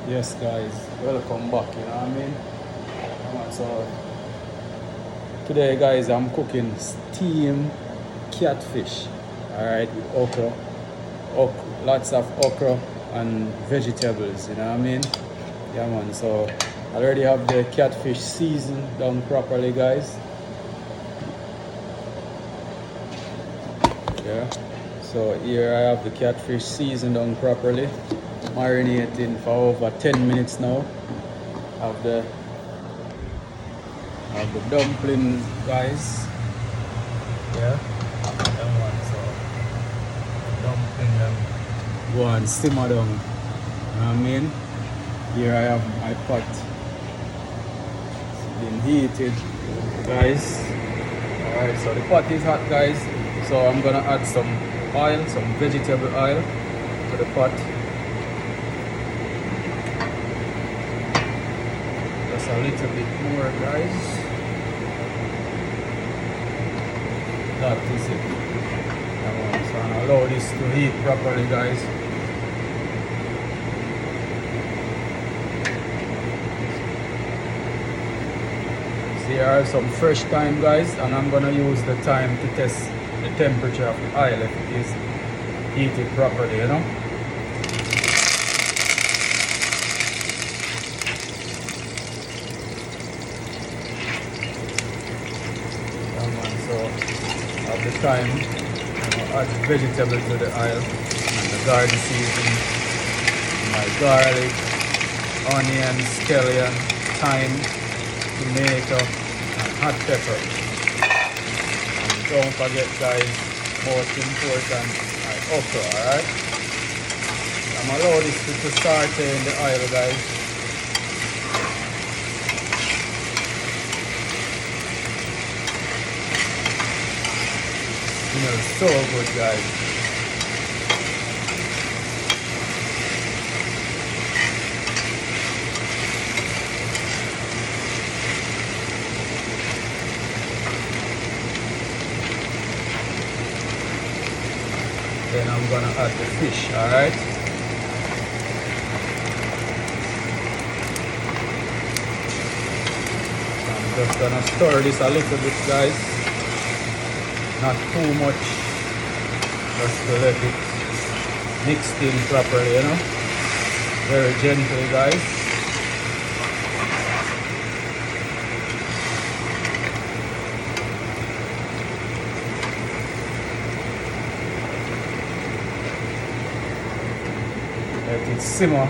Yes guys, welcome back, you know what I mean? So today guys I'm cooking steamed catfish. Alright, with okra, lots of okra and vegetables, you know what I mean? Yeah man, so I already have the catfish seasoned done properly guys. Yeah. So here I have the catfish seasoned done properly, marinating for over 10 minutes now. I have the dumplings guys. Yeah. That one, so dumpling them go and simmer down. You know what I mean? Here I have my pot. It's been heated guys. Alright, so the pot is hot guys. So I'm gonna add some oil, some vegetable oil to the pot. Just a little bit more guys. That is it. So I'll allow this to heat properly guys. So here are some fresh thyme guys, and I'm gonna use the thyme to test the temperature of the oil if it is heated properly, you know. So at the time, add vegetable to the oil, and the garden seasoning, my garlic, onion, scallion, thyme, tomato, and hot pepper. And don't forget guys, most important, my okra, alright? I'm allow this to saute in the oil guys. Smells so good guys. Then I'm gonna add the fish, alright? I'm just gonna stir this a little bit guys. Not too much, just to let it mix in properly, you know. Very gently guys. Let it simmer